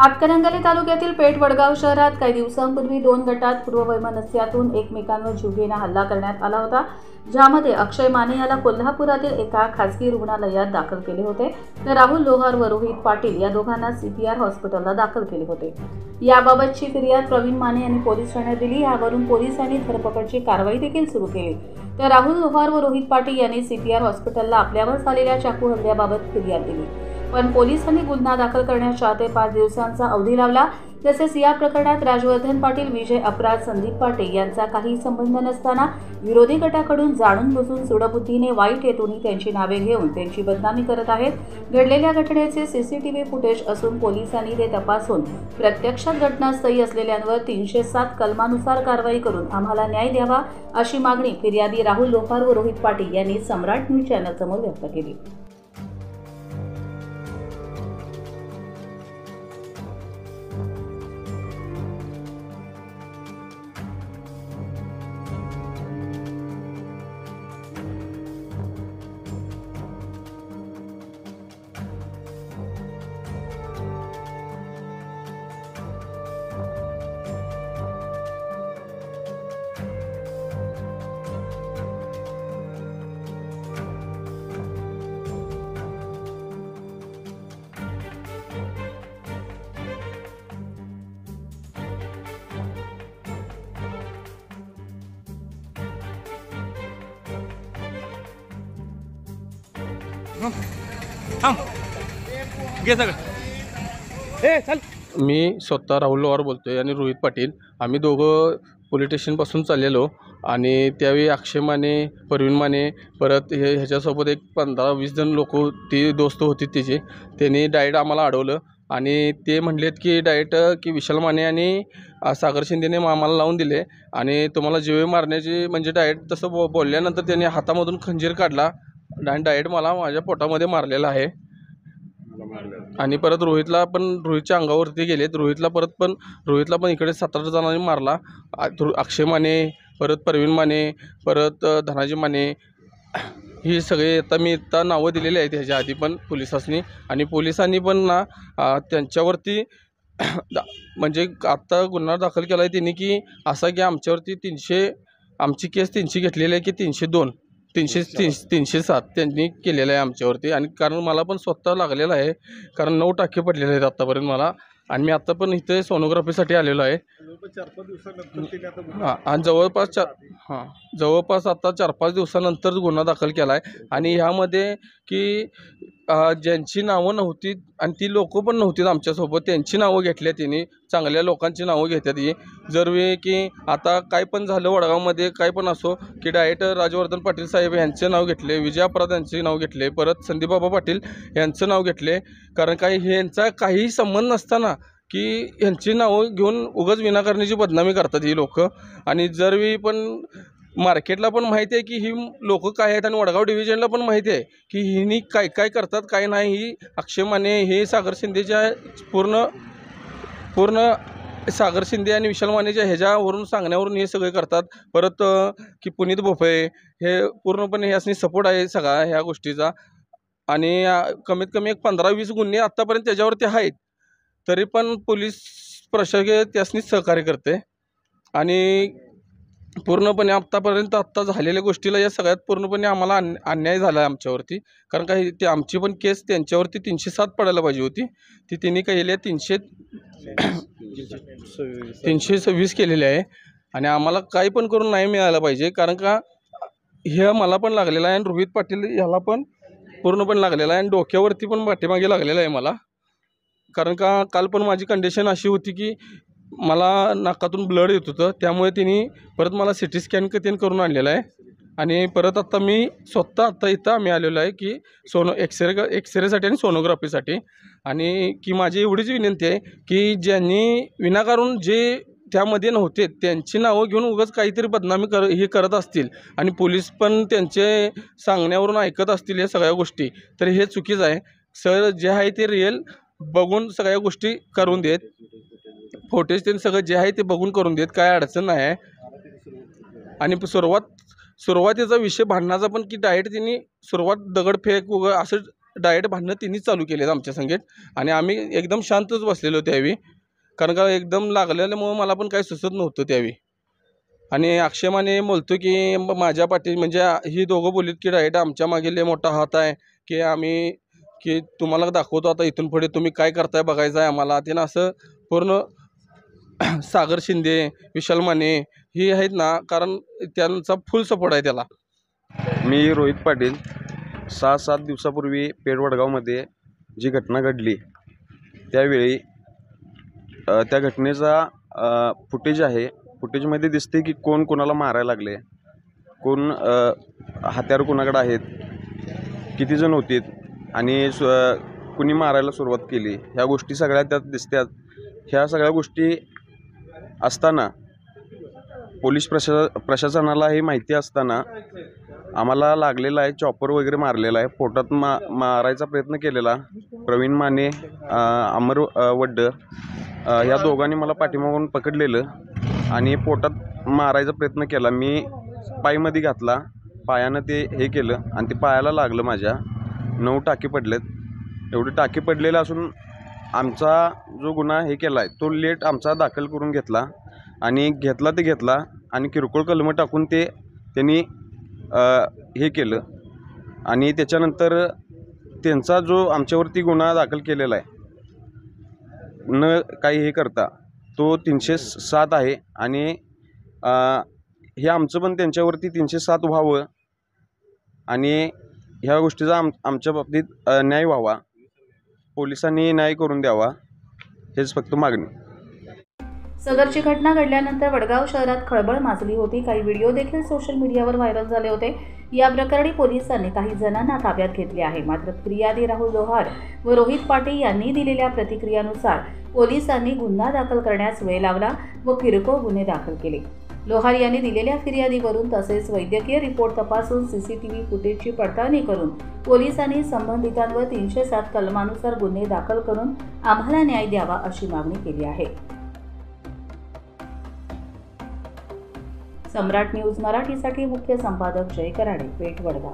हातकणंगले तालुक्यातील पेठ वडगाव शहरात काही दिवसांपूर्वी दोन गटात पूर्ववैमनस्यातून एकमेकांवर जीवघेणा हल्ला करण्यात आला होता, ज्यामध्ये अक्षय माने याला कोल्हापुरातील एका खासगी रुग्णालयात दाखल केले होते, तर राहुल लोहार व रोहित पाटील या दोघांना CPR हॉस्पिटलला दाखल केले होते। याबाबतची फिर्याद प्रवीण माने यांनी पोलीस ठाण्यात दिली। यावरून पोलिसांनी धरपकडची कारवाई देखील सुरू केली। तर राहुल लोहार व रोहित पाटील यांनी CPR हॉस्पिटलला आपल्यावर झालेल्या चाकू हल्ल्याबाबत फिर्याद दिली, पण पोलिसांनी गुन्हा दाखल करण्याच्या 5 दिवसांचा अवधी लावला। तसेच या प्रकरणात राजवर्धन पाटील, विजय अपराध, संदीप पाटील यांचा काही संबंध नसताना विरोधी गटाकडून जाणून बुजून सूडबुद्धीने वाईट हेतूने त्यांची नावे घेऊन त्यांची बदनामी करत आहेत। घडलेल्या घटनेचे CCTV फुटेज असून पोलिसांनी ते तपासून प्रत्यक्षात घटनास्थळी असलेल्यांवर 307 कलमानुसार कारवाई करून आम्हाला न्याय द्यावा, अशी मागणी फिर्यादी राहुल लोहार व रोहित पाटील यांनी सम्राट न्यूज चॅनलसमोर व्यक्त केली। मी स्वतः राहुल लोहार बोलतोय आणि रोहित पाटील आम्ही दोघं पोलीस स्टेशनपासून चाललेलो आणि त्यावेळी अक्षय माने, प्रवीण माने, परत ह्याच्यासोबत एक 15-20 जण लोक ती दोस्त होती त्याचे, त्यांनी डायरेक्ट आम्हाला अडवलं आणि ते म्हणलेत की डायरेक्ट की विशाल माने आणि सागर शिंदेने आम्हाला लावून दिले आणि तुम्हाला जीवे मारण्याची म्हणजे डायरेक्ट तसं बोलल्यानंतर त्यांनी हातामधून खंजीर काढला आणि डायरेक्ट मला माझ्या पोटामध्ये मारलेला आहे। आणि परत रोहितच्या अंगावरती गेलेत। रोहितला पण इकडे 7-8 जणांनी मारला। अक्षय माने, परत प्रवीण माने, परत धनाजी माने, ही सगळे मी नावं दिलेली आहेत ह्याच्या आधी पण पोलिसांनी, आणि पोलिसांनी पण ना त्यांच्यावरती म्हणजे आत्ता गुन्हा दाखल केला आहे त्यांनी की असा की आमच्यावरती आमची केस 300 घेतलेली आहे की 302, 307 त्यांनी केलेलं आहे आमच्यावरती। आणि कारण मला पण स्वतः लागलेलं आहे, कारण 9 टाके पडलेले आहेत आत्तापर्यंत मला, आणि मी आत्ता पण इथे सोनोग्राफीसाठी आलेलो आहे। आणि जवळपास आता 4-5 दिवसानंतर गुन्हा दाखल केला आहे। आणि ह्यामध्ये की ज्यांची नावं नव्हती आणि ती लोक पण नव्हती आमच्यासोबत, त्यांची नावं घेतल्या त्यांनी, चांगल्या लोकांची नावं घेतात ही। की आता काय पण झालं वडगावमध्ये, काय पण असो की डायरेक्ट राजवर्धन पाटील साहेब यांचे नाव घेतले, विजय अपराध यांचे नाव घेतले, परत संदीप बाबा पाटील यांचं नाव घेतले, कारण यांचा काही संबंध नसताना की यांची नावं घेऊन उगाच विनाकारणीची बदनामी करतात ही लोक। आणि पण मार्केटला पण माहिती आहे की ही लोक काय आहेत, आणि वडगाव डिव्हिजनला पण माहिती आहे की हिनी काय काय करतात काय नाही। ही अक्षय माने हे सागर शिंदेच्या पूर्ण सागर शिंदे आणि विशाल मानेच्या ह्याच्यावरून सांगण्यावरून हे सगळे करतात। परत की पुनीत भोपळे हे पूर्णपणे ह्यासनी सपोर्ट आहे सगळा ह्या गोष्टीचा। आणि कमीत कमी एक 15-20 गुन्हे आत्तापर्यंत त्याच्यावरती आहेत, तरी पण पोलीस प्रशासन त्यासनी सहकार्य करते। आणि पूर्णपणे आत्तापर्यंत झालेल्या गोष्टीला या सगळ्यात पूर्णपणे आम्हाला अन्याय झाला आहे आमच्यावरती, कारण काही ते आमची पण केस त्यांच्यावरती 307 पडायला पाहिजे होती, ती त्यांनी केलेली आहे 320 केलेली आहे। आणि आम्हाला काही पण करून नाही मिळालं पाहिजे, कारण का हे मला पण लागलेलं आहे आणि रोहित पाटील ह्याला पण पूर्णपणे लागलेला आहे, आणि डोक्यावरती पण पाठीमागे लागलेलं आहे मला। कारण का काल पण माझी कंडिशन अशी होती की मला नाकातून ब्लड येत होतं, त्यामुळे त्यांनी परत मला CT स्कॅन करून आणलेलं आहे। आणि परत आता मी स्वतः इथं आम्ही आलेलो आहे की एक्सरेसाठी आणि सोनोग्राफीसाठी। आणि की माझी एवढीच विनंती आहे की ज्यांनी विनाकारण जे त्यामध्ये नव्हते त्यांची नावं घेऊन उगाच काहीतरी बदनामी हे करत असतील आणि पोलीस पण त्यांचे सांगण्यावरून ऐकत असतील या सगळ्या गोष्टी, तर हे चुकीचं आहे। सर जे आहे ते रिअल बघून सगळ्या गोष्टी करून देत, फोटेज ते सगळं जे आहे ते बघून करून देत, काय अडचण नाही आहे। आणि सुरुवातीचा विषय भांडणाचा पण की डायरेक्ट त्यांनी सुरुवात दगडफेक वगैरे असं डायरेक्ट भांडणं तिनेच चालू केलेत आमच्या संगेत आणि आम्ही एकदम शांतच बसलेलो त्यावेळी, कारण का एकदम लागलेल्यामुळं मला पण काही सुचत नव्हतं त्यावेळी. आणि अक्षय माने बोलतो की माझ्या पाठी म्हणजे ही दोघं बोललीत की डायरेक्ट आमच्या मागे लय मोठा हात आहे की तुम्हाला दाखवतो आता इथून पुढे तुम्ही काय करताय बघायचं आहे आम्हाला. त्यानं असं पूर्ण सागर शिंदे, विशाल माने ही आहेत ना, कारण त्यांचा फुल सपोर्ट आहे त्याला. मी रोहित पाटील. 6-7 दिवसापूर्वी पेठ वडगावमध्ये जी घटना घडली त्यावेळी त्या घटनेचा फुटेज आहे. फुटेजमध्ये दिसते की कोण कोणाला मारायला लागले, कोण हत्यार कोणाकडे आहेत, किती जण होते आणि कुणी मारायला सुरुवात केली, ह्या गोष्टी सगळ्या त्यात दिसतात. ह्या सगळ्या गोष्टी असताना पोलीस प्रशासनाला हे माहिती असताना आम्हाला लागलेला आहे, चॉपर वगैरे मारलेला आहे, पोटात मारायचा प्रयत्न केलेला. प्रवीण माने, अमर वड्ड या दोघांनी मला पाठीमागून पकडलेलं आणि पोटात मारायचा प्रयत्न केला. मी पायमध्ये घातला, पायानं ते हे केलं आणि ते पायाला लागलं. माझ्या 9 टाके पडलेत. एवढे टाके पडलेले असून आमचा जो गुन्हा हे केला आहे तो लेट आमचा दाखल करून घेतला आणि घेतला आणि किरकोळ कलमं टाकून ते त्यांनी हे केलं. आणि त्याच्यानंतर त्यांचा जो आमच्यावरती गुन्हा दाखल केलेला आहे न काही हे करता तो 307 आहे आणि हे आमचं पण त्यांच्यावरती 307 व्हावं आणि ह्या गोष्टीचा आमच्या बाबतीत न्याय व्हावा, पोलिसांनी न्याय करून द्यावा, हेच फक्त मागणी. सदरची घटना घडल्यानंतर वडगाव शहरात खळबळ माजली होती. काही व्हिडिओ देखील सोशल मीडियावर व्हायरल झाले होते. या प्रकरणी पोलिसांनी काही जणांना ताब्यात घेतले आहे. मात्र फिर्यादी राहुल लोहार व रोहित पाटील यांनी दिलेल्या प्रतिक्रियानुसार पोलिसांनी गुन्हा दाखल करण्यास वेळ लावला व किरकोळ गुन्हे दाखल केले. लोहार यांनी दिलेल्या फिर्यादीवरून तसेच वैद्यकीय रिपोर्ट तपासून सीसीटीव्ही फुटेजची पडताळणी करून पोलिसांनी संबंधितांवर 307 कलमानुसार गुन्हे दाखल करून आम्हाला न्याय द्यावा अशी मागणी केली आहे. सम्राट न्यूज मराठीसाठी मुख्य संपादक जय कराडे, पेठ, वडगाव.